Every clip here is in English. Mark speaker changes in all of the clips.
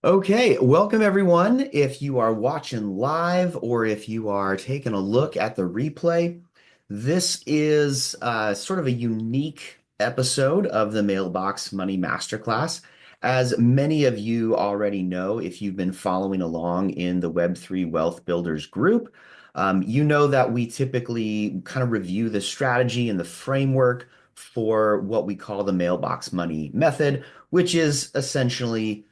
Speaker 1: Okay, welcome everyone. If you are watching live or if you are taking a look at the replay, this is sort of a unique episode of the Mailbox Money Masterclass. As many of you already know, if you've been following along in the Web3 Wealth Builders group, you know that we typically kind of review the strategy and the framework for what we call the mailbox money method, which is essentially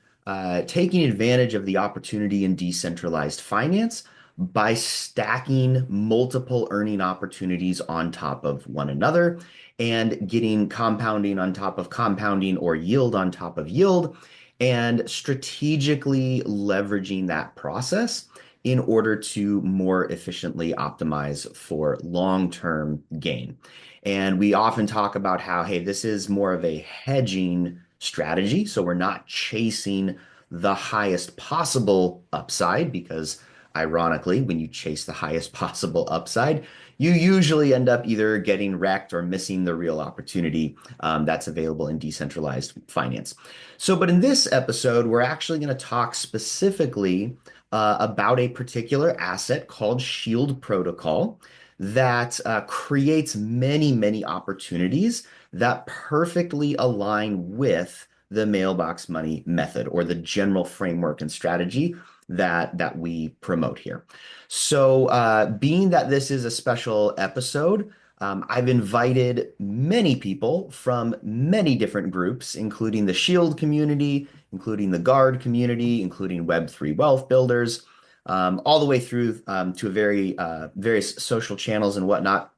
Speaker 1: taking advantage of the opportunity in decentralized finance by stacking multiple earning opportunities on top of one another and getting compounding on top of compounding or yield on top of yield and strategically leveraging that process in order to more efficiently optimize for long-term gain. And we often talk about how, hey, this is more of a hedging strategy. So we're not chasing the highest possible upside because, ironically, when you chase the highest possible upside, you usually end up either getting wrecked or missing the real opportunity that's available in decentralized finance. So, but in this episode, we're actually going to talk specifically about a particular asset called Shield Protocol that creates many, many opportunities that perfectly align with the mailbox money method or the general framework and strategy that we promote here. So, being that this is a special episode, I've invited many people from many different groups, including the Shield community, including the Guard community, including Web3 Wealth Builders, all the way through to a various social channels and whatnot.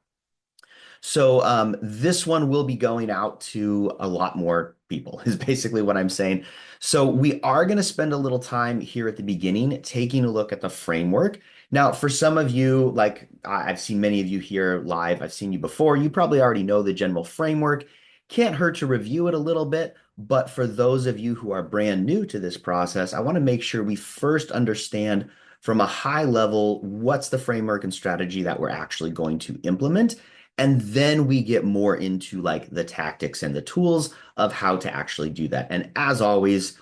Speaker 1: So this one will be going out to a lot more people, is basically what I'm saying. So we are going to spend a little time here at the beginning taking a look at the framework. Now, for some of you, like I've seen many of you here live, I've seen you before, you probably already know the general framework. Can't hurt to review it a little bit. But for those of you who are brand new to this process, I want to make sure we first understand from a high level what's the framework and strategy that we're actually going to implement. And then we get more into like the tactics and the tools of how to actually do that. And as always,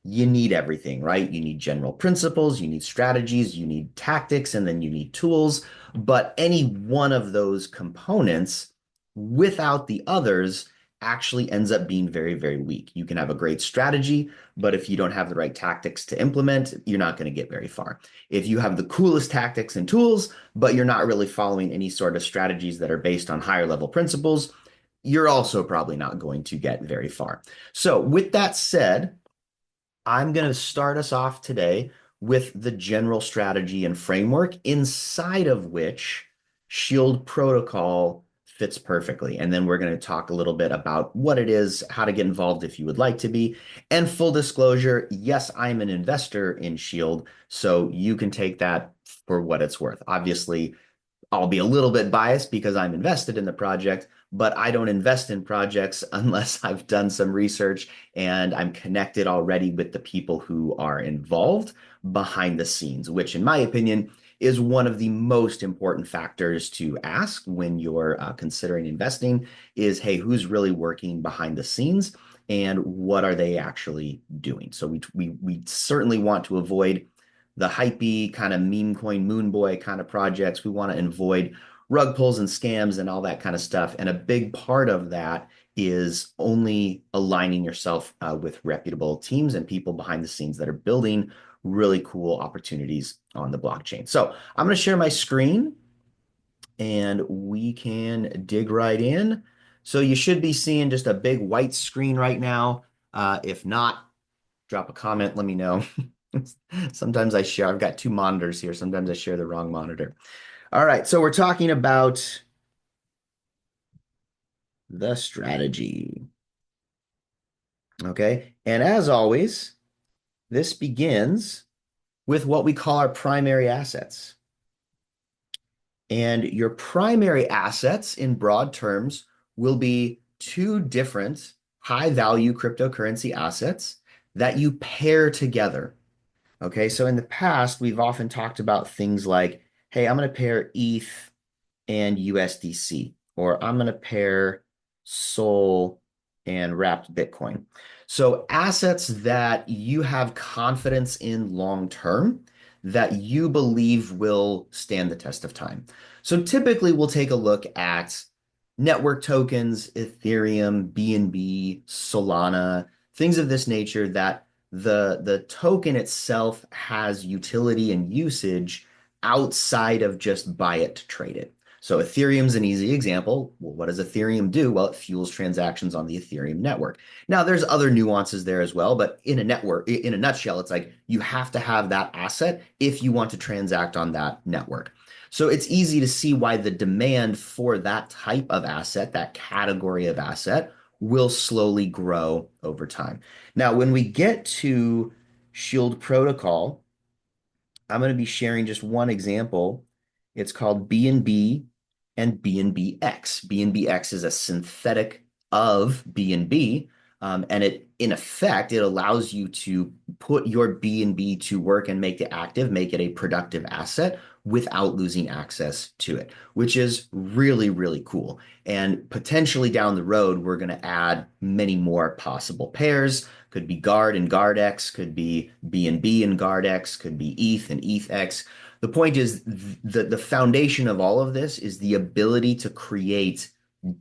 Speaker 1: you need everything, right? You need general principles, you need strategies, you need tactics, and then you need tools. But any one of those components without the others actually ends up being very, very weak. You can have a great strategy, but if you don't have the right tactics to implement, you're not going to get very far. If you have the coolest tactics and tools, but you're not really following any sort of strategies that are based on higher level principles, you're also probably not going to get very far. So, with that said, I'm going to start us off today with the general strategy and framework inside of which Shield Protocol fits perfectly. And then we're going to talk a little bit about what it is, how to get involved if you would like to be. And full disclosure, yes, I'm an investor in Shield, so you can take that for what it's worth. Obviously, I'll be a little bit biased because I'm invested in the project, but I don't invest in projects unless I've done some research and I'm connected already with the people who are involved behind the scenes, which, in my opinion, is one of the most important factors to ask when you're considering investing is, hey, who's really working behind the scenes and what are they actually doing? So we certainly want to avoid the hypey kind of meme coin moon boy kind of projects. We want to avoid rug pulls and scams and all that kind of stuff. And a big part of that is only aligning yourself with reputable teams and people behind the scenes that are building really cool opportunities on the blockchain. So I'm going to share my screen and we can dig right in. So you should be seeing just a big white screen right now. If not, drop a comment, let me know. Sometimes I share, I've got two monitors here. Sometimes I share the wrong monitor. All right, so we're talking about the strategy. Okay, and as always, this begins with what we call our primary assets. And your primary assets, in broad terms, will be two different high value cryptocurrency assets that you pair together. Okay, so in the past, we've often talked about things like, hey, I'm going to pair ETH and USDC, or I'm going to pair Sol and wrapped Bitcoin. So assets that you have confidence in long term that you believe will stand the test of time. So typically we'll take a look at network tokens, Ethereum, BNB, Solana, things of this nature that the token itself has utility and usage outside of just buy it to trade it. So Ethereum's an easy example. Well, what does Ethereum do? Well, it fuels transactions on the Ethereum network. Now, there's other nuances there as well, but in a nutshell, it's like you have to have that asset if you want to transact on that network. So it's easy to see why the demand for that type of asset, that category of asset, will slowly grow over time. Now, when we get to Shield Protocol, I'm going to be sharing just one example. It's called BNB and BNBX. BNBX is a synthetic of BNB, and it, in effect, it allows you to put your BNB to work and make it active, make it a productive asset without losing access to it, which is really, really cool. And potentially down the road, we're going to add many more possible pairs. Could be Guard and GuardX, could be BNB and GuardX, could be ETH and ETHX. The point is the foundation of all of this is the ability to create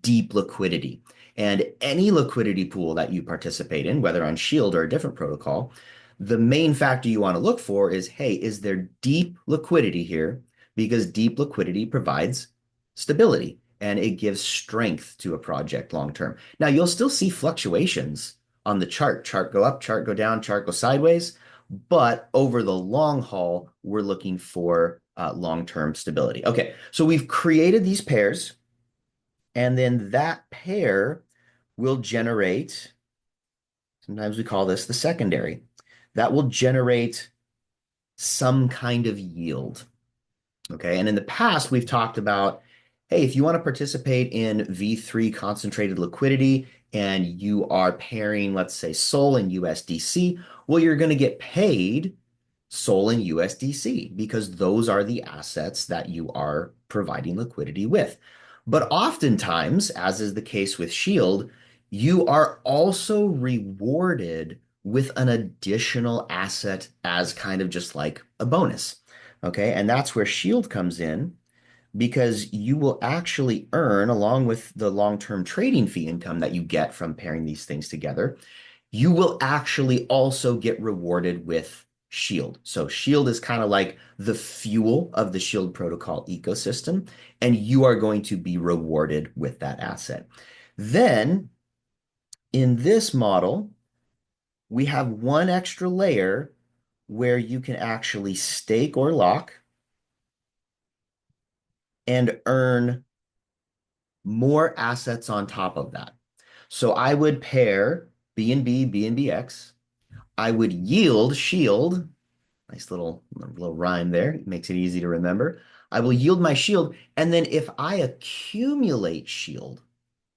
Speaker 1: deep liquidity. And any liquidity pool that you participate in, whether on Shield or a different protocol, the main factor you want to look for is, hey, is there deep liquidity here? Because deep liquidity provides stability and it gives strength to a project long term. Now, you'll still see fluctuations on the chart go up, chart go down, chart go sideways. But over the long haul, we're looking for long-term stability. Okay, so we've created these pairs, and then that pair will generate, sometimes we call this the secondary, that will generate some kind of yield. Okay, and in the past, we've talked about, hey, if you want to participate in V3 concentrated liquidity and you are pairing, let's say, SOL and USDC, well, you're going to get paid SOL and USDC because those are the assets that you are providing liquidity with. But oftentimes, as is the case with Shield, you are also rewarded with an additional asset as kind of just like a bonus. Okay, and that's where Shield comes in because you will actually earn, along with the long-term trading fee income that you get from pairing these things together, you will actually also get rewarded with Shield. So Shield is kind of like the fuel of the Shield protocol ecosystem, and you are going to be rewarded with that asset. Then in this model, we have one extra layer where you can actually stake or lock and earn more assets on top of that. So I would pair BNB, BNBX. I would yield Shield. Nice little rhyme there. It makes it easy to remember. I will yield my Shield. And then if I accumulate Shield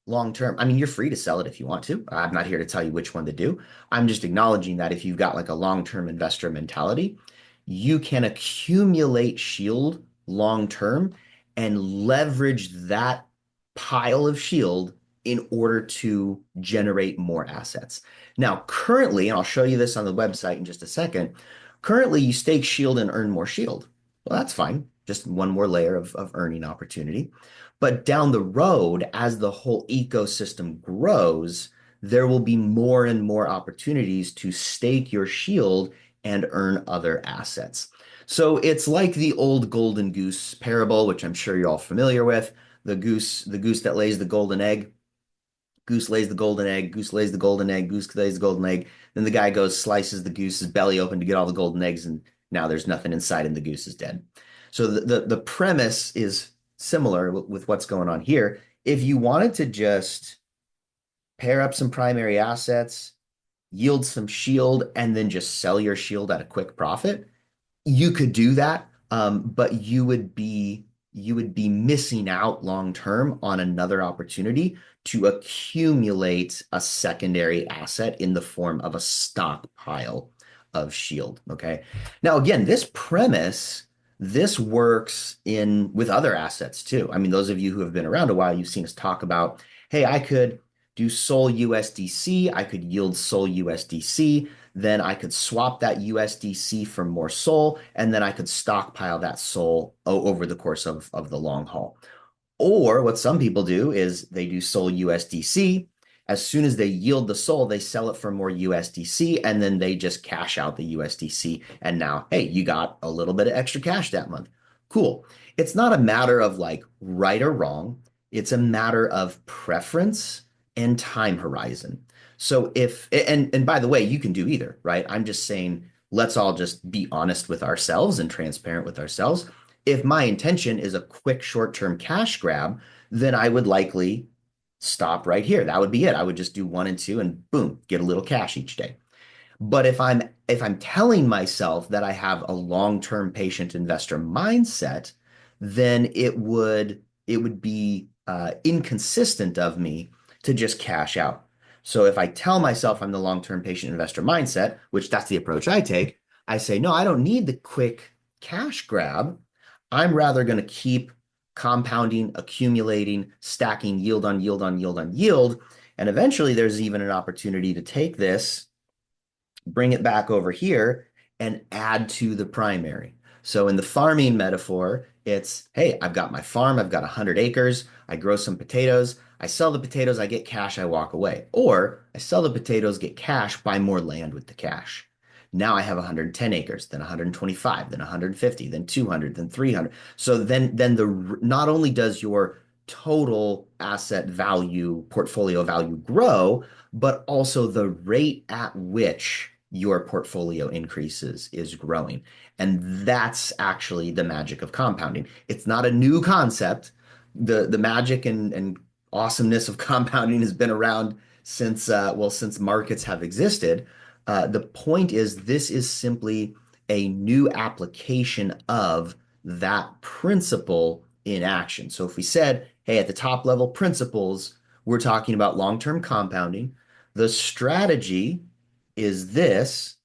Speaker 1: long term, I mean, you're free to sell it if you want to. I'm not here to tell you which one to do. I'm just acknowledging that if you've got like a long-term investor mentality, you can accumulate Shield long term and leverage that pile of Shield in order to generate more assets. Now, currently, and I'll show you this on the website in just a second, currently you stake Shield and earn more Shield. Well, that's fine. Just one more layer of earning opportunity. But down the road, as the whole ecosystem grows, there will be more and more opportunities to stake your Shield and earn other assets. So it's like the old golden goose parable, which I'm sure you're all familiar with. The goose that lays the golden egg. Goose lays the golden egg, goose lays the golden egg, goose lays the golden egg. Then the guy goes, slices the goose's belly open to get all the golden eggs, and now there's nothing inside and the goose is dead. So the premise is similar with what's going on here. If you wanted to just pair up some primary assets, yield some Shield, and then just sell your Shield at a quick profit, you could do that, but you would be missing out long term on another opportunity to accumulate a secondary asset in the form of a stockpile of Shield. Okay. Now, again, this works in with other assets too. I mean, those of you who have been around a while, you've seen us talk about, hey, I could do Sol USDC. I could yield Sol USDC. Then I could swap that USDC for more Sol, and then I could stockpile that Sol over the course of the long haul. Or what some people do is they do Sol USDC. As soon as they yield the Sol, they sell it for more USDC, and then they just cash out the USDC. And now, hey, you got a little bit of extra cash that month. Cool. It's not a matter of like right or wrong. It's a matter of preference and time horizon. So and by the way, you can do either, right? I'm just saying, let's all just be honest with ourselves and transparent with ourselves. If my intention is a quick short-term cash grab, then I would likely stop right here. That would be it. I would just do 1 and 2 and boom, get a little cash each day. But if I'm telling myself that I have a long-term patient investor mindset, then it would be inconsistent of me to just cash out. So if I tell myself I'm the long-term patient investor mindset, which that's the approach I take, I say, no, I don't need the quick cash grab. I'm rather going to keep compounding, accumulating, stacking yield on yield on yield on yield. And eventually there's even an opportunity to take this, bring it back over here, and add to the primary. So in the farming metaphor, it's, hey, I've got my farm, I've got 100 acres, I grow some potatoes, I sell the potatoes, I get cash, I walk away. Or I sell the potatoes, get cash, buy more land with the cash. Now I have 110 acres, then 125, then 150, then 200, then 300. So then not only does your total asset value, portfolio value grow, but also the rate at which your portfolio increases is growing. And that's actually the magic of compounding. It's not a new concept. The magic and awesomeness of compounding has been around since markets have existed. The point is, this is simply a new application of that principle in action. So if we said, hey, at the top level principles, we're talking about long-term compounding. The strategy is this,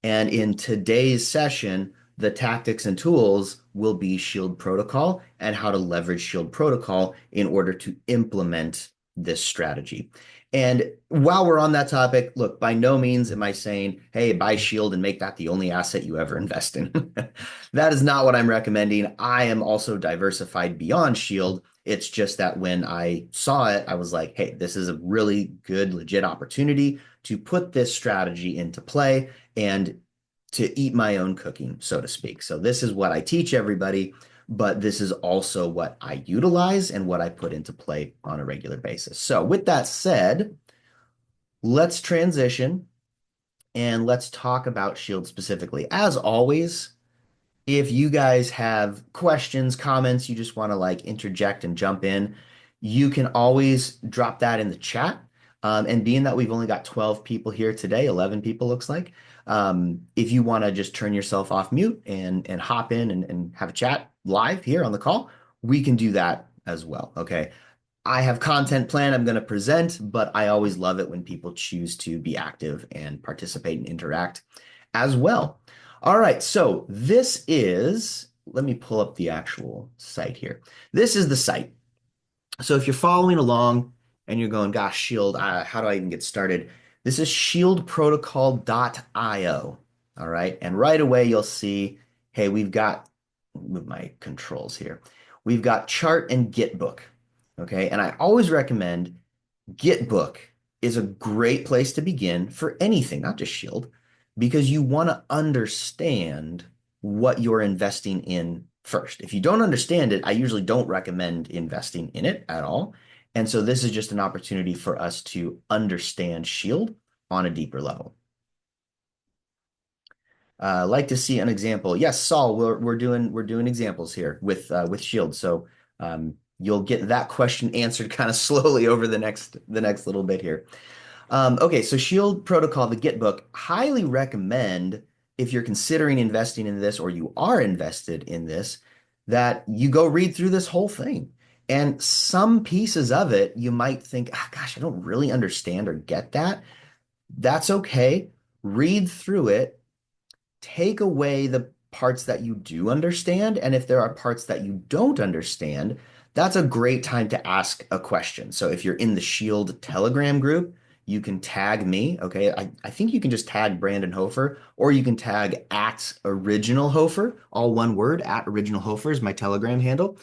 Speaker 1: and in today's session, the tactics and tools will be Shield Protocol and how to leverage Shield Protocol in order to implement this strategy. And while we're on that topic, look, by no means am I saying, hey, buy Shield and make that the only asset you ever invest in. That is not what I'm recommending. I am also diversified beyond Shield. It's just that when I saw it, I was like, hey, this is a really good, legit opportunity to put this strategy into play and to eat my own cooking, so to speak. So this is what I teach everybody, but this is also what I utilize and what I put into play on a regular basis. So with that said, let's transition and let's talk about Shield specifically. As always, if you guys have questions, comments, you just want to like interject and jump in, you can always drop that in the chat. And being that we've only got 12 people here today, 11 people looks like, if you want to just turn yourself off mute and hop in and have a chat live here on the call, we can do that as well. Okay. I have content planned I'm going to present, but I always love it when people choose to be active and participate and interact as well. All right, so this is, let me pull up the actual site here. This is the site. So if you're following along and you're going, gosh, Shield, how do I even get started? This is shieldprotocol.io. All right, and right away you'll see, hey, we've got, move my controls here. We've got chart and Gitbook. Okay, and I always recommend Gitbook is a great place to begin for anything, not just Shield, because you want to understand what you're investing in first. If you don't understand it, I usually don't recommend investing in it at all. And so this is just an opportunity for us to understand Shield on a deeper level. Like to see an example. Yes, Saul, we're doing examples here with Shield. So you'll get that question answered kind of slowly over the next little bit here. Okay, so Shield Protocol, the Gitbook, highly recommend if you're considering investing in this or you are invested in this, that you go read through this whole thing. And some pieces of it, you might think, gosh, I don't really understand or get that. That's okay. Read through it. Take away the parts that you do understand. And if there are parts that you don't understand, that's a great time to ask a question. So if you're in the Shield Telegram group, you can tag me. Okay. I think you can just tag Brandon Hofer, or you can tag at Original Hofer, all one word, at Original Hofer is my Telegram handle.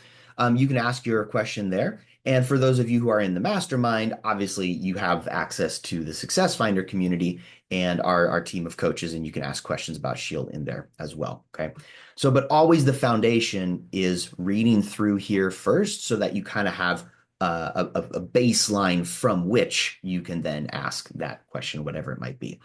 Speaker 1: You can ask your question there. And for those of you who are in the mastermind, obviously you have access to the Success Finder community and our team of coaches, and you can ask questions about Shield in there as well. Okay. So, but always the foundation is reading through here first so that you kind of have a baseline from which you can then ask that question, whatever it might be.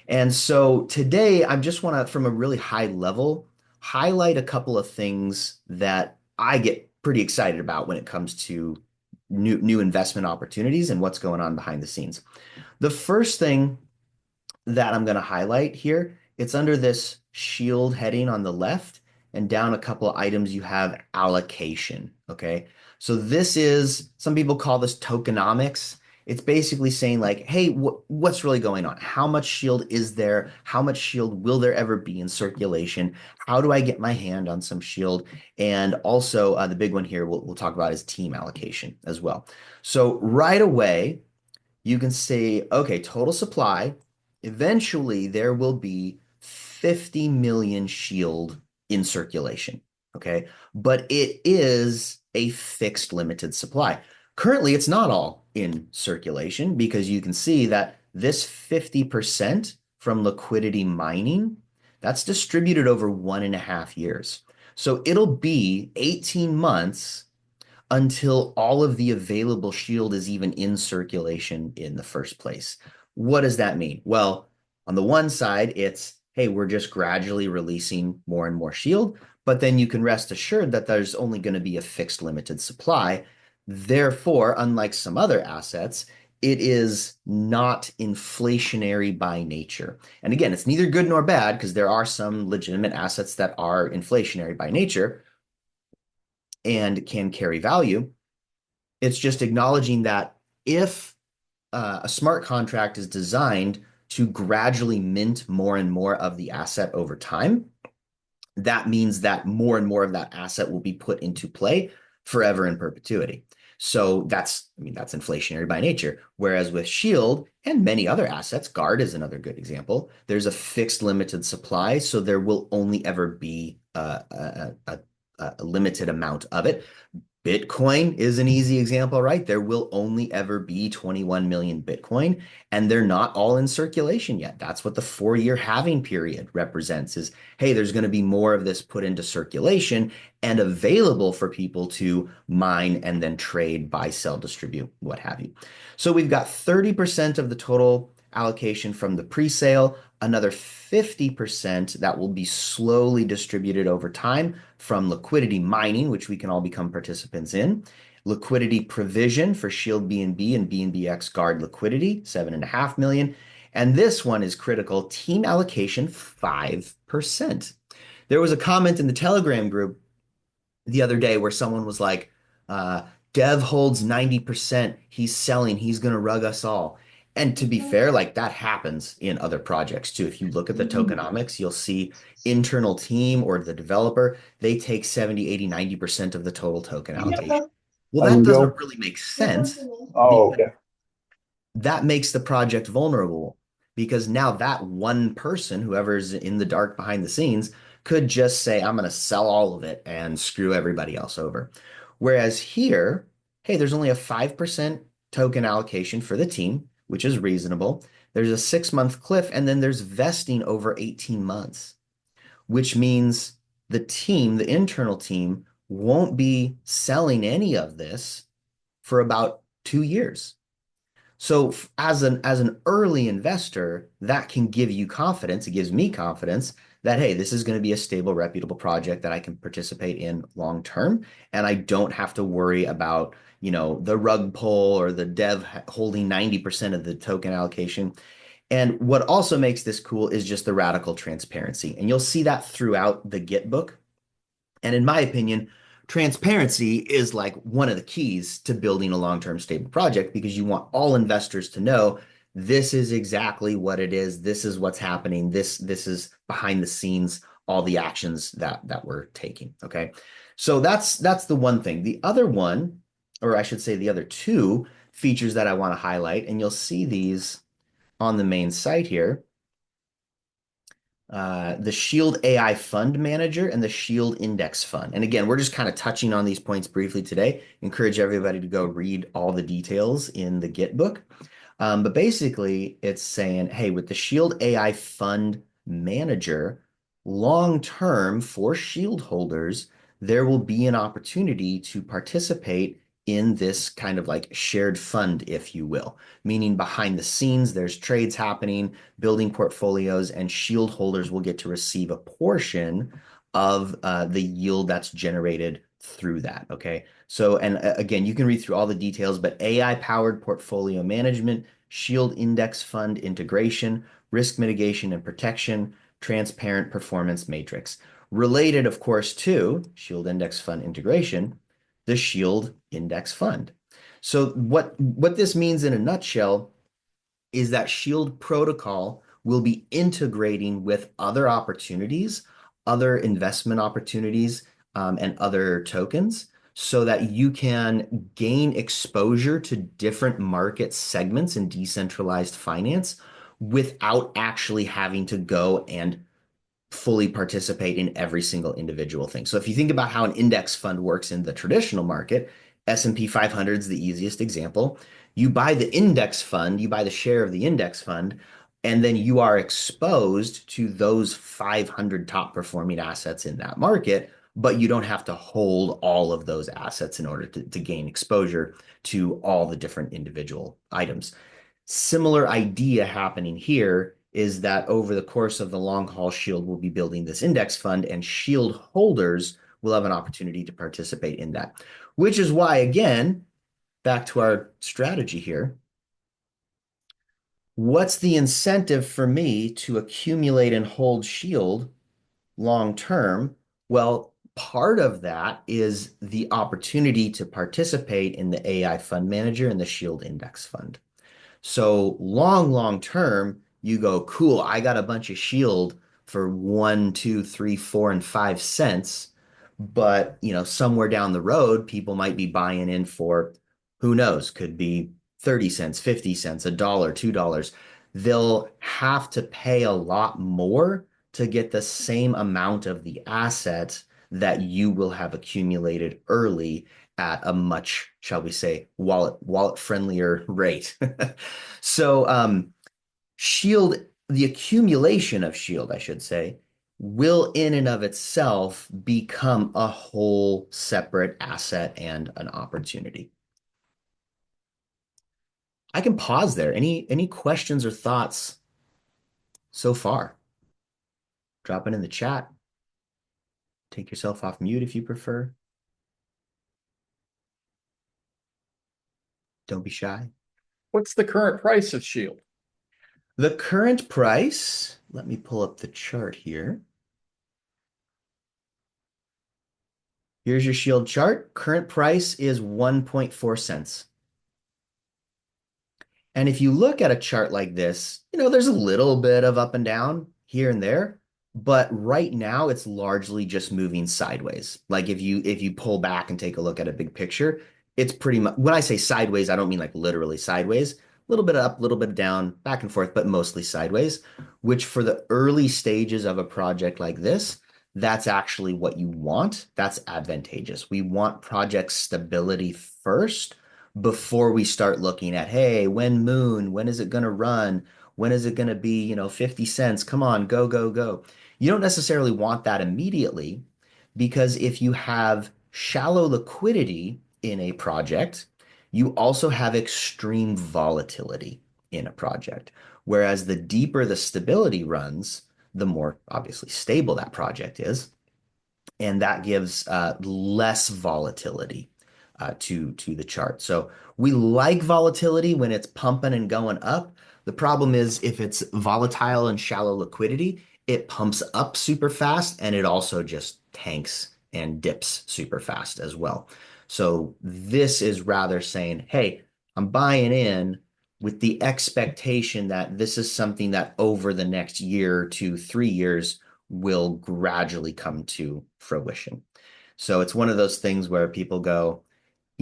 Speaker 1: And so today, I just want to, from a really high level, highlight a couple of things that I get pretty excited about when it comes to new investment opportunities and what's going on behind the scenes. The first thing that I'm going to highlight here, it's under this shield heading on the left, and down a couple of items you have allocation. Okay. So this is, some people call this tokenomics. It's basically saying like, hey, what's really going on? How much shield is there? How much shield will there ever be in circulation? How do I get my hand on some shield? And also the big one here we'll talk about is team allocation as well. So right away, you can say, okay, total supply, eventually there will be 50 million shield in circulation. Okay. But it is a fixed limited supply. Currently, it's not all in circulation because you can see that this 50% from liquidity mining, that's distributed over 1.5 years. So it'll be 18 months until all of the available shield is even in circulation in the first place. What does that mean? Well, on the one side, it's, hey, we're just gradually releasing more and more shield, but then you can rest assured that there's only going to be a fixed limited supply. Therefore, unlike some other assets, it is not inflationary by nature. And again, it's neither good nor bad because there are some legitimate assets that are inflationary by nature and can carry value. It's just acknowledging that if a smart contract is designed to gradually mint more and more of the asset over time, that means that more and more of that asset will be put into play forever in perpetuity. So that's inflationary by nature. Whereas with Shield and many other assets, Guard is another good example, there's a fixed limited supply. So there will only ever be a limited amount of it. Bitcoin is an easy example, right? There will only ever be 21 million Bitcoin, and they're not all in circulation yet. That's what the 4-year halving period represents is, hey, there's going to be more of this put into circulation and available for people to mine and then trade, buy, sell, distribute, what have you. So we've got 30% of the total allocation from the pre-sale, another 50% that will be slowly distributed over time from liquidity mining, which we can all become participants in, liquidity provision for Shield BNB and BNBX Guard liquidity, 7.5 million. And this one is critical, team allocation, 5%. There was a comment in the Telegram group the other day where someone was like, Dev holds 90%, he's selling, he's going to rug us all. And to be fair, like that happens in other projects too. If you look at the tokenomics, you'll see internal team or the developer, they take 70, 80, 90% of the total token allocation. Well, that doesn't really make sense
Speaker 2: Oh,
Speaker 1: because
Speaker 2: okay.
Speaker 1: that makes the project vulnerable because now that one person, whoever's in the dark behind the scenes, could just say, I'm going to sell all of it and screw everybody else over. Whereas here, hey, there's only a 5% token allocation for the team, which is reasonable. There's a 6-month cliff, and then there's vesting over 18 months, which means the team, the internal team, won't be selling any of this for about 2 years. So as an early investor, that can give you confidence. It gives me confidence that, hey, this is going to be a stable, reputable project that I can participate in long term. And I don't have to worry about, the rug pull or the dev holding 90% of the token allocation. And what also makes this cool is just the radical transparency. And you'll see that throughout the Git book. And in my opinion, transparency is like one of the keys to building a long-term stable project because you want all investors to know this is exactly what it is. This is what's happening. This is behind the scenes. all the actions that we're taking. Okay. So that's the one thing. The other one, or I should say the other two features that I want to highlight, and you'll see these on the main site here, the Shield AI Fund Manager and the Shield Index Fund. And again, we're just kind of touching on these points briefly today. Encourage everybody to go read all the details in the Git book. But basically, it's saying, hey, with the Shield AI Fund Manager, long term for Shield holders, there will be an opportunity to participate in this kind of like shared fund, if you will, meaning behind the scenes, there's trades happening, building portfolios, and Shield holders will get to receive a portion of the yield that's generated through that. Okay. So, and again, you can read through all the details, but AI powered portfolio management, Shield index fund integration, risk mitigation and protection, transparent performance matrix. Related, of course, to Shield index fund integration, the Shield index fund. So what this means in a nutshell is that Shield protocol will be integrating with other opportunities, other investment opportunities, and other tokens so that you can gain exposure to different market segments in decentralized finance without actually having to go and fully participate in every single individual thing. So if you think about how an index fund works in the traditional market, S&P 500 is the easiest example. You buy the index fund, you buy the share of the index fund, and then you are exposed to those 500 top performing assets in that market, but you don't have to hold all of those assets in order to gain exposure to all the different individual items. Similar idea happening here is that over the course of the long haul, Shield will be building this index fund, and Shield holders will have an opportunity to participate in that. Which is why, again, back to our strategy here, what's the incentive for me to accumulate and hold Shield long term? Well, part of that is the opportunity to participate in the AI fund manager and the Shield index fund. So long term, you go, cool, I got a bunch of Shield for 1, 2, 3, 4, and 5 cents. But somewhere down the road, people might be buying in for who knows, could be 30 cents, 50 cents, $1, $2. They'll have to pay a lot more to get the same amount of the asset that you will have accumulated early at a much, shall we say, wallet friendlier rate. So Shield, the accumulation of Shield, I should say, will in and of itself become a whole separate asset and an opportunity. I can pause there. Any questions or thoughts so far? Drop it in the chat. Take yourself off mute if you prefer. Don't be shy.
Speaker 2: What's the current price of Shield?
Speaker 1: The current price, let me pull up the chart here. Here's your Shield chart. Current price is 1.4 cents. And if you look at a chart like this, there's a little bit of up and down here and there, but right now it's largely just moving sideways. Like if you pull back and take a look at a big picture, it's pretty much, when I say sideways, I don't mean like literally sideways, a little bit up, a little bit down, back and forth, but mostly sideways, which for the early stages of a project like this, that's actually what you want. That's advantageous. We want project stability first before we start looking at, hey, when is it going to run? When is it going to be, 50 cents? Come on, go, go, go. You don't necessarily want that immediately because if you have shallow liquidity in a project, you also have extreme volatility in a project. Whereas the deeper the stability runs, the more obviously stable that project is. And that gives less volatility to the chart. So we like volatility when it's pumping and going up. The problem is if it's volatile and shallow liquidity, it pumps up super fast and it also just tanks and dips super fast as well. So this is rather saying, hey, I'm buying in with the expectation that this is something that over the next year to 3 years will gradually come to fruition. So it's one of those things where people go,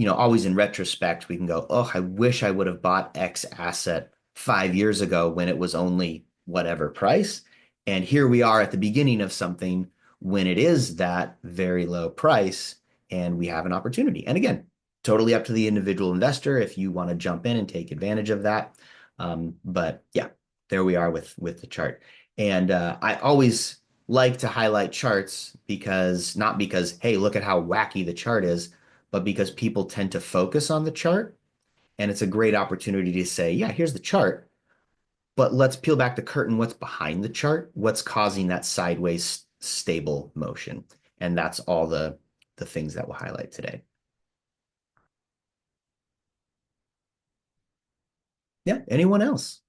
Speaker 1: always in retrospect, we can go, oh, I wish I would have bought X asset 5 years ago when it was only whatever price. And here we are at the beginning of something when it is that very low price and we have an opportunity. And again, totally up to the individual investor if you want to jump in and take advantage of that. But yeah, there we are with the chart. And I always like to highlight charts because not because, hey, look at how wacky the chart is, but because people tend to focus on the chart. And it's a great opportunity to say, yeah, here's the chart, but let's peel back the curtain. What's behind the chart? What's causing that sideways stable motion? And that's all the things that we'll highlight today. Yeah. Anyone else?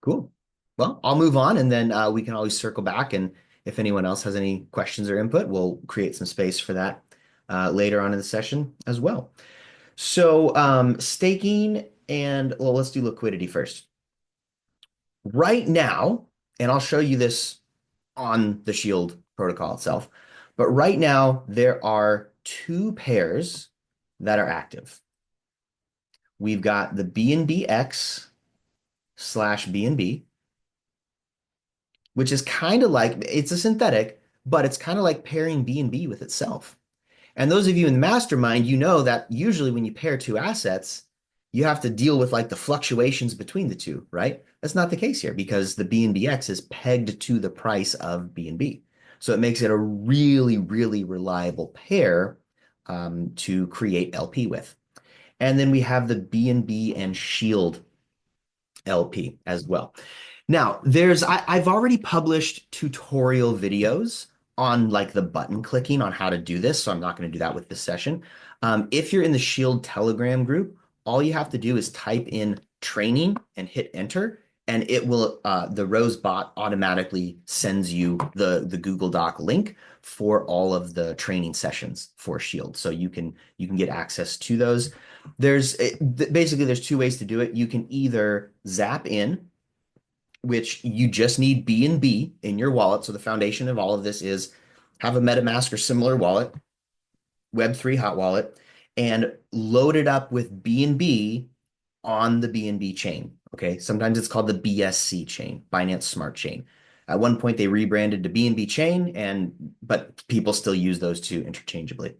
Speaker 1: Cool. Well, I'll move on and then we can always circle back. And if anyone else has any questions or input, we'll create some space for that later on in the session as well. So staking and well, let's do liquidity first. Right now, and I'll show you this on the Shield protocol itself, but right now there are two pairs that are active. We've got the BNBX slash BNB, which is kind of like it's a synthetic, but it's kind of like pairing BNB with itself. And those of you in the mastermind, you know that usually when you pair two assets, you have to deal with like the fluctuations between the two, right? That's not the case here because the BNBX is pegged to the price of BNB. So it makes it a really, really reliable pair to create LP with. And then we have the BNB and Shield LP as well. Now, I've already published tutorial videos on like the button clicking on how to do this, so I'm not going to do that with this session. If you're in the Shield Telegram group, all you have to do is type in training and hit enter, and it will the Rose bot automatically sends you the Google Doc link for all of the training sessions for Shield, so you can get access to those. Basically there's two ways to do it. You can either zap in, which you just need BNB in your wallet. So the foundation of all of this is have a MetaMask or similar wallet, Web3 hot wallet, and load it up with BNB on the BNB chain. Okay. Sometimes it's called the BSC chain, Binance Smart Chain. At one point they rebranded to BNB chain, but people still use those two interchangeably.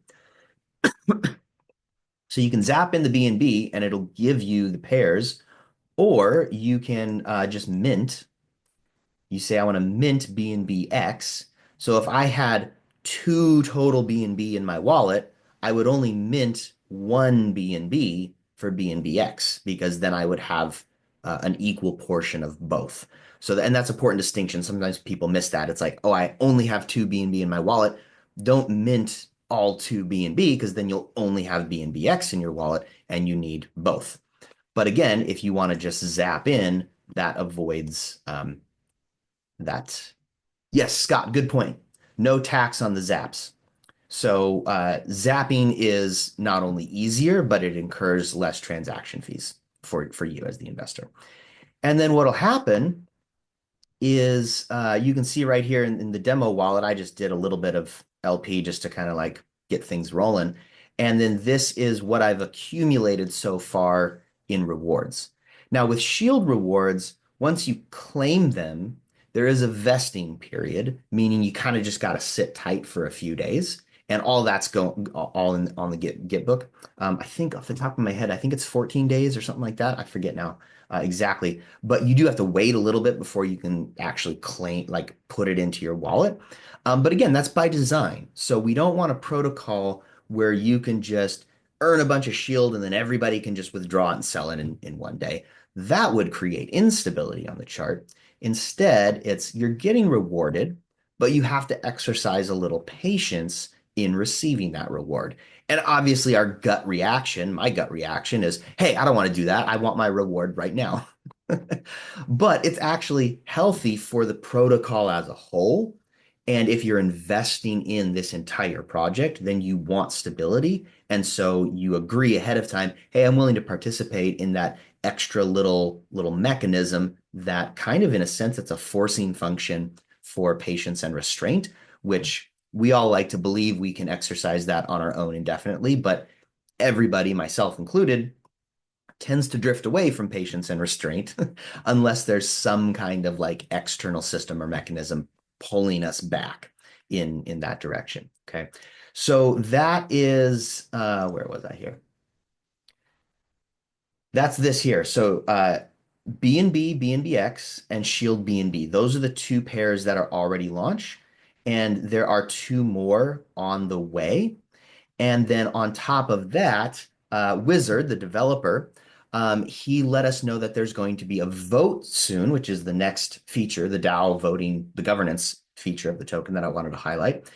Speaker 1: So you can zap in the BNB and it'll give you the pairs, or you can just mint. You say, I want to mint BNBX. So if I had two total BNB in my wallet, I would only mint one BNB for BNBX because then I would have an equal portion of both. And that's an important distinction. Sometimes people miss that. It's like, oh, I only have two BNB in my wallet. Don't mint all two BNB because then you'll only have BNBX in your wallet and you need both. But again, if you want to just zap in, that avoids that. Yes, Scott, good point. No tax on the zaps. So zapping is not only easier, but it incurs less transaction fees for you as the investor. And then what'll happen is you can see right here in the demo wallet, I just did a little bit of LP just to kind of like get things rolling. And then this is what I've accumulated so far in rewards. Now with Shield rewards, once you claim them, there is a vesting period, meaning you kind of just got to sit tight for a few days. And all that's going all in on the Git book. I think off the top of my head, I think it's 14 days or something like that. I forget now exactly, but you do have to wait a little bit before you can actually claim, like put it into your wallet. But again, that's by design. So we don't want a protocol where you can just earn a bunch of Shield and then everybody can just withdraw it and sell it in one day. That would create instability on the chart. Instead, it's you're getting rewarded, but you have to exercise a little patience in receiving that reward. And obviously, our gut reaction, my gut reaction is, hey, I don't want to do that. I want my reward right now. But it's actually healthy for the protocol as a whole. And if you're investing in this entire project, then you want stability. And so you agree ahead of time, hey, I'm willing to participate in that extra little mechanism that kind of, in a sense, it's a forcing function for patience and restraint, which we all like to believe we can exercise that on our own indefinitely, but everybody, myself included, tends to drift away from patience and restraint unless there's some kind of like external system or mechanism pulling us back in that direction. Okay. So that is where was I here? That's this here. So BNB, BNBX, and Shield BNB. Those are the two pairs that are already launched. And there are two more on the way. And then on top of that, Wizard, the developer, he let us know that there's going to be a vote soon, which is the next feature, the DAO voting, the governance feature of the token that I wanted to highlight.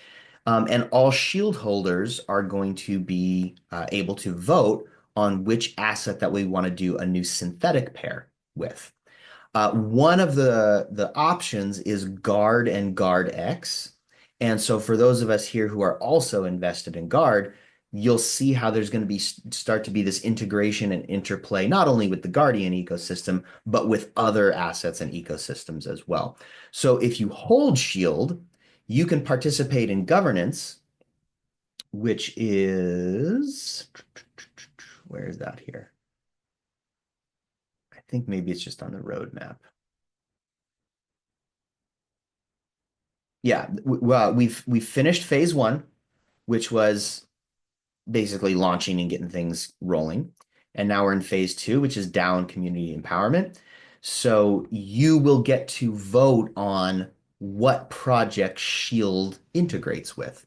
Speaker 1: And all shield holders are going to be able to vote on which asset that we want to do a new synthetic pair with. One of the options is Guard and Guard X. And so for those of us here who are also invested in Guard, you'll see how there's going to be start to be this integration and interplay, not only with the Guardian ecosystem, but with other assets and ecosystems as well. So if you hold Shield, you can participate in governance, which is, where is that here? I think maybe it's just on the roadmap. Yeah, well, we've finished phase one, which was basically launching and getting things rolling. And now we're in phase two, which is down community empowerment. So you will get to vote on what project Shield integrates with.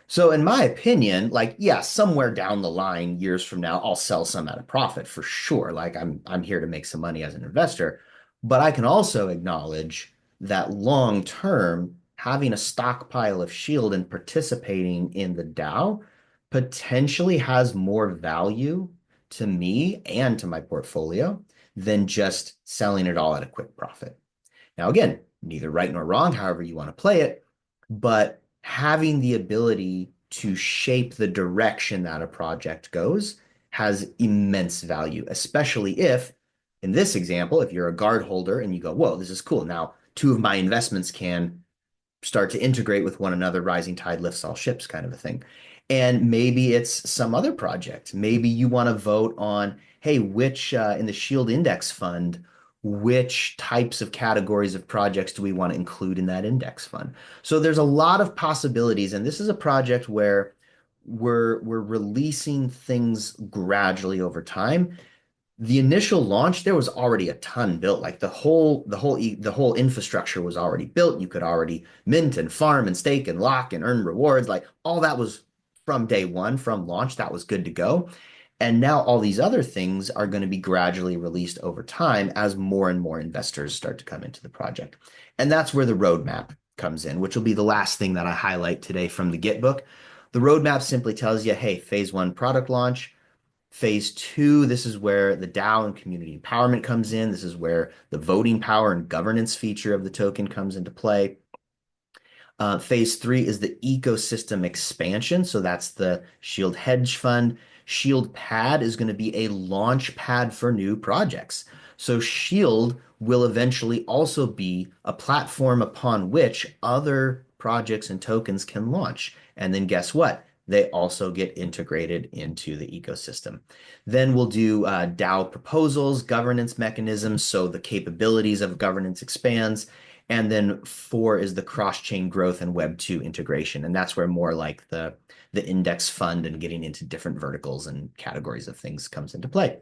Speaker 1: So in my opinion, like, yeah, somewhere down the line, years from now, I'll sell some at a profit for sure. Like I'm here to make some money as an investor. But I can also acknowledge that long term, having a stockpile of Shield and participating in the DAO potentially has more value to me and to my portfolio than just selling it all at a quick profit. Now, again, neither right nor wrong, however you want to play it, but having the ability to shape the direction that a project goes has immense value, especially if, in this example, if you're a guard holder and you go, whoa, this is cool. Now, two of my investments can start to integrate with one another, rising tide lifts all ships kind of a thing. And maybe it's some other project. Maybe you want to vote on, hey, which in the Shield Index Fund, which types of categories of projects do we want to include in that index fund? So there's a lot of possibilities, and this is a project where we're releasing things gradually over time. The initial launch, there was already a ton built. Like the whole infrastructure was already built. You could already mint and farm and stake and lock and earn rewards. Like all that was from day one, from launch, that was good to go. And now all these other things are going to be gradually released over time as more and more investors start to come into the project. And that's where the roadmap comes in, which will be the last thing that I highlight today from the Git book. The roadmap simply tells you, hey, phase one product launch. Phase two, this is where the DAO and community empowerment comes in. This is where the voting power and governance feature of the token comes into play. Phase three is the ecosystem expansion. So that's the Shield Hedge Fund. Shield Pad is going to be a launch pad for new projects. So Shield will eventually also be a platform upon which other projects and tokens can launch. And then guess what? They also get integrated into the ecosystem. Then we'll do DAO proposals, governance mechanisms, so the capabilities of governance expands. And then four is the cross-chain growth and Web 2 integration. And that's where more like the index fund and getting into different verticals and categories of things comes into play.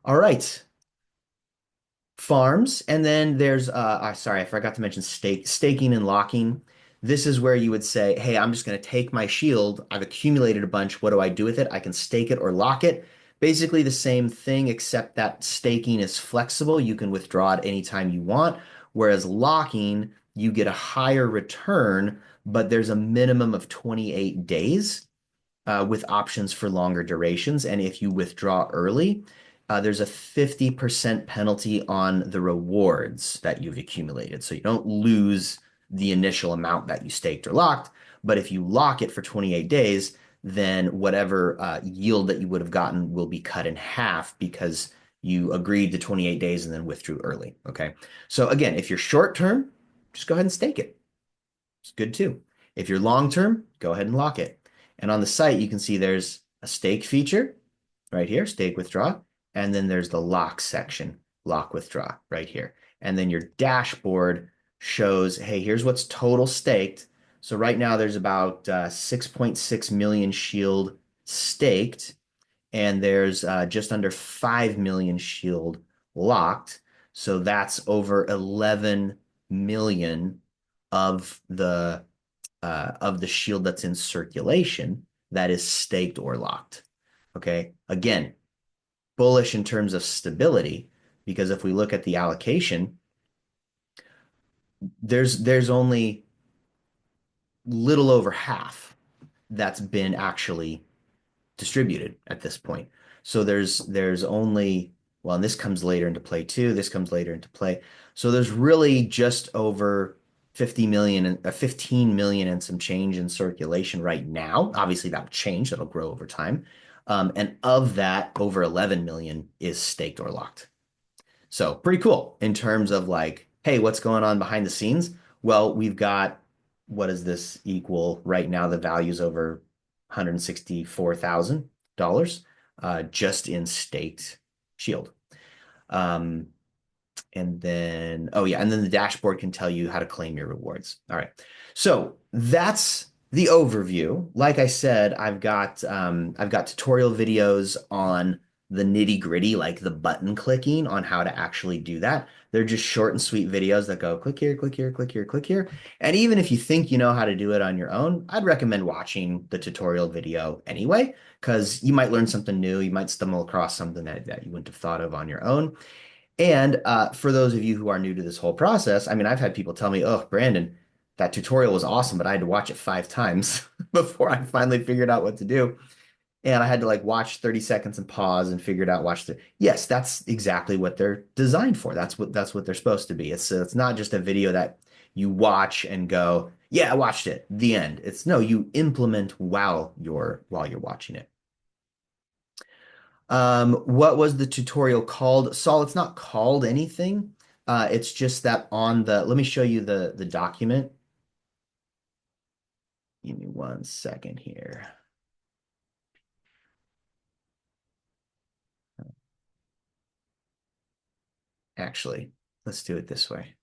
Speaker 1: All right. Farms. And then there's sorry, I forgot to mention staking and locking. This is where you would say, hey, I'm just going to take my shield. I've accumulated a bunch. What do I do with it? I can stake it or lock it. Basically the same thing, except that staking is flexible. You can withdraw it anytime you want. Whereas locking, you get a higher return, but there's a minimum of 28 days with options for longer durations. And if you withdraw early, there's a 50% penalty on the rewards that you've accumulated. So you don't lose the initial amount that you staked or locked. But if you lock it for 28 days, then whatever yield that you would have gotten will be cut in half because you agreed to 28 days and then withdrew early. Okay. So again, if you're short term, just go ahead and stake it. It's good too. If you're long term, go ahead and lock it. And on the site, you can see there's a stake feature right here, stake withdraw. And then there's the lock section, lock withdraw right here. And then your dashboard shows, hey, here's what's total staked. So right now there's about 6.6 million shield staked, and there's just under 5 million shield locked. So that's over 11 million of the shield that's in circulation that is staked or locked. Okay. Again, bullish in terms of stability, because if we look at the allocation, there's only little over half that's been actually distributed at this point. So there's only, well, and this comes later into play too. This comes later into play. So there's really just over 50 million and 15 million and some change in circulation right now. Obviously that'll change, that'll grow over time. And of that, over 11 million is staked or locked. So pretty cool in terms of like, hey, what's going on behind the scenes? Well, we've got, what does this equal right now? The value's over $164,000 just in staked shield. Um, and then, oh yeah, and then the dashboard can tell you how to claim your rewards. All right. So that's the overview. Like I said, I've got tutorial videos on the nitty gritty, like the button clicking on how to actually do that. They're just short and sweet videos that go click here, click here, click here, click here. And even if you think you know how to do it on your own, I'd recommend watching the tutorial video anyway, because you might learn something new. You might stumble across something that you wouldn't have thought of on your own. And for those of you who are new to this whole process, I mean, I've had people tell me, oh, Brandon, that tutorial was awesome, but I had to watch it 5 times before I finally figured out what to do. And I had to like watch 30 seconds and pause and figure it out, watch the, yes, that's exactly what they're designed for. That's what they're supposed to be. It's not just a video that you watch and go, yeah, I watched it, the end. It's no, you implement while you're watching it. What was the tutorial called? Saul, it's not called anything. It's just that on the, let me show you the document. Give me 1 second here. Actually, let's do it this way.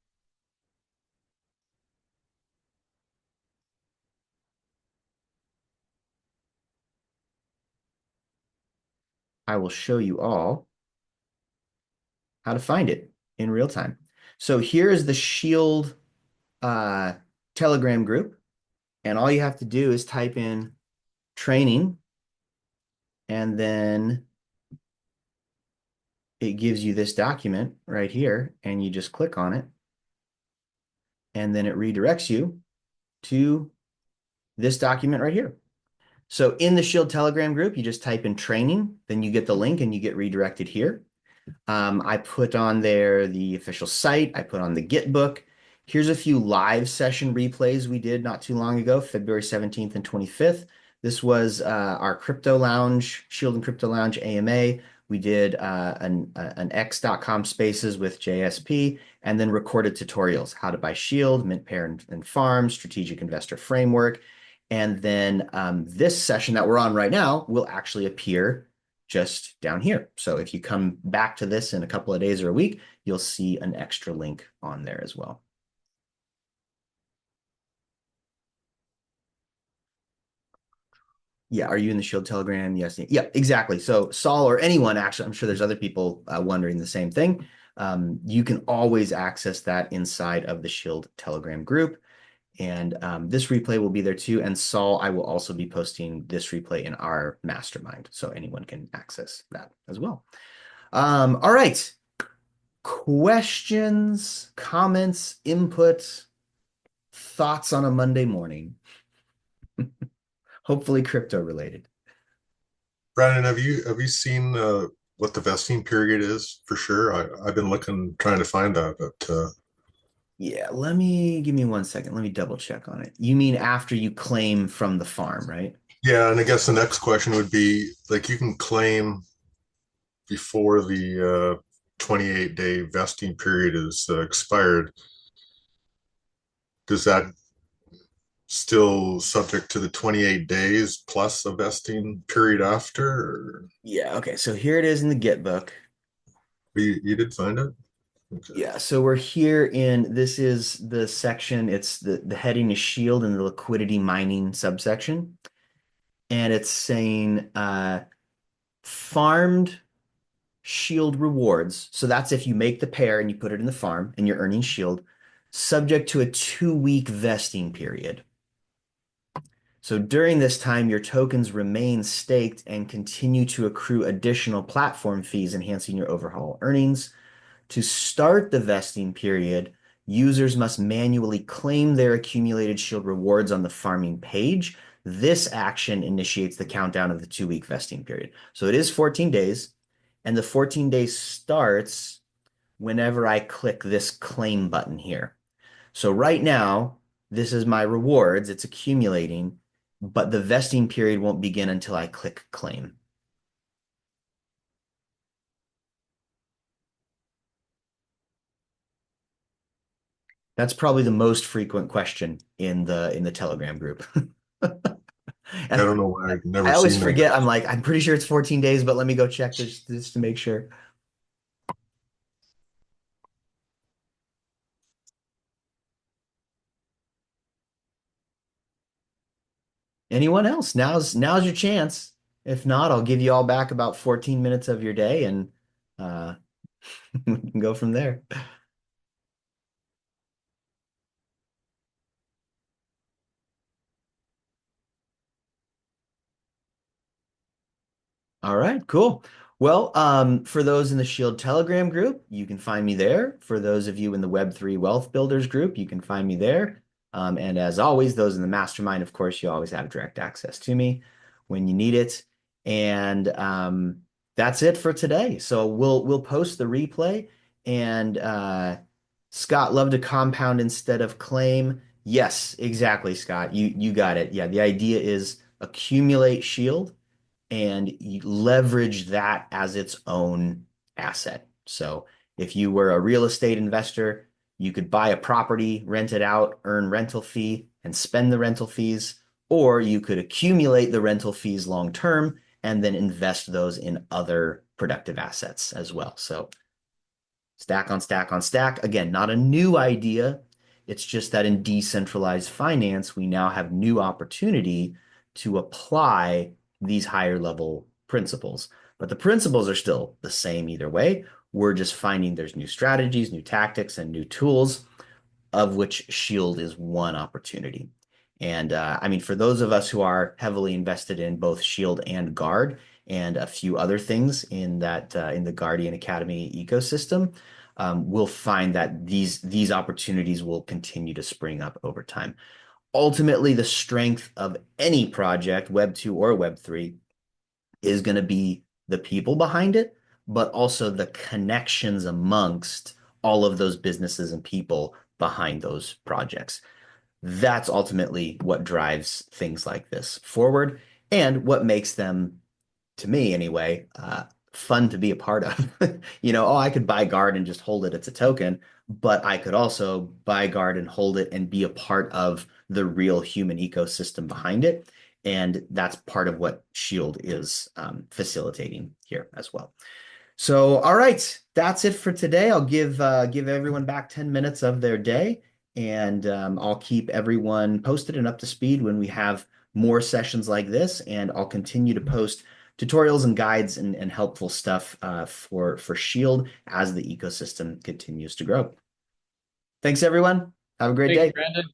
Speaker 1: I will show you all how to find it in real time. So here is the Shield uh, Telegram group, and all you have to do is type in training, and then it gives you this document right here, and you just click on it, and then it redirects you to this document right here. So in the Shield Telegram group, you just type in training, then you get the link and you get redirected here. I put on there the official site. I put on the Git book. Here's a few live session replays we did not too long ago, February 17th and 25th. This was our Crypto Lounge, Shield and Crypto Lounge AMA. We did an x.com spaces with JSP, and then recorded tutorials, how to buy Shield, mint pair and farm, strategic investor framework. And then this session that we're on right now will actually appear just down here. So if you come back to this in a couple of days or a week, you'll see an extra link on there as well. Yeah, are you in the Shield Telegram? Yes. Yeah, exactly. So Saul or anyone, actually, I'm sure there's other people wondering the same thing. You can always access that inside of the Shield Telegram group. And this replay will be there too. And Saul, I will also be posting this replay in our mastermind, so anyone can access that as well. All right. Questions, comments, input, thoughts on a Monday morning. Hopefully crypto related.
Speaker 3: Brandon, have you seen what the vesting period is for sure? I've been looking, trying to find that, but
Speaker 1: Yeah, give me 1 second. Let me double check on it. You mean after you claim from the farm, right?
Speaker 3: Yeah, and I guess the next question would be like you can claim before the 28-day vesting period is expired. Does that still subject to the 28 days plus a vesting period after? Or
Speaker 1: Yeah, okay. So here it is in the Get book.
Speaker 3: you did find it? Okay.
Speaker 1: Yeah, so we're here in this is the section, it's the heading is shield in the liquidity mining subsection. And it's saying farmed shield rewards. So that's if you make the pair and you put it in the farm and you're earning shield, subject to a 2-week vesting period. So during this time, your tokens remain staked and continue to accrue additional platform fees, enhancing your overall earnings. To start the vesting period, users must manually claim their accumulated shield rewards on the farming page. This action initiates the countdown of the 2-week vesting period. So it is 14 days, and the 14 days starts whenever I click this claim button here. So right now, this is my rewards, it's accumulating, but the vesting period won't begin until I click claim. That's probably the most frequent question in the Telegram group.
Speaker 3: I
Speaker 1: And
Speaker 3: don't know why I've never
Speaker 1: I always
Speaker 3: seen that.
Speaker 1: forget. I'm like, I'm pretty sure it's 14 days, but let me go check this to make sure. Anyone else? Now's your chance. If not, I'll give you all back about 14 minutes of your day and uh we can go from there. All right, cool. Well, for those in the Shield Telegram group, you can find me there. For those of you in the Web3 Wealth Builders group, you can find me there. And as always, those in the Mastermind, of course, you always have direct access to me when you need it. And that's it for today. So we'll post the replay. And Scott, love to compound instead of claim. Yes, exactly, Scott. You got it. Yeah, the idea is accumulate shield and you leverage that as its own asset. So if you were a real estate investor, you could buy a property, rent it out, earn rental fee, and spend the rental fees, or you could accumulate the rental fees long term and then invest those in other productive assets as well. So stack on stack on stack. Again, not a new idea. It's just that in decentralized finance, we now have new opportunity to apply these higher level principles. But the principles are still the same either way. We're just finding there's new strategies, new tactics, and new tools, of which Shield is one opportunity. And I mean, for those of us who are heavily invested in both Shield and Guard and a few other things in that in the Guardian Academy ecosystem, we'll find that these opportunities will continue to spring up over time. Ultimately, the strength of any project, Web 2 or Web 3, is going to be the people behind it, but also the connections amongst all of those businesses and people behind those projects. That's ultimately what drives things like this forward and what makes them, to me anyway, fun to be a part of. Oh, I could buy Guard and just hold it. It's a token, but I could also buy Guard and hold it and be a part of the real human ecosystem behind it. And that's part of what Shield is facilitating here as well. So, all right, that's it for today. I'll give everyone back 10 minutes of their day, and I'll keep everyone posted and up to speed when we have more sessions like this, and I'll continue to post tutorials and guides and helpful stuff for Shield as the ecosystem continues to grow. Thanks, everyone. Have a great
Speaker 2: Thanks,
Speaker 1: day.
Speaker 2: Brandon.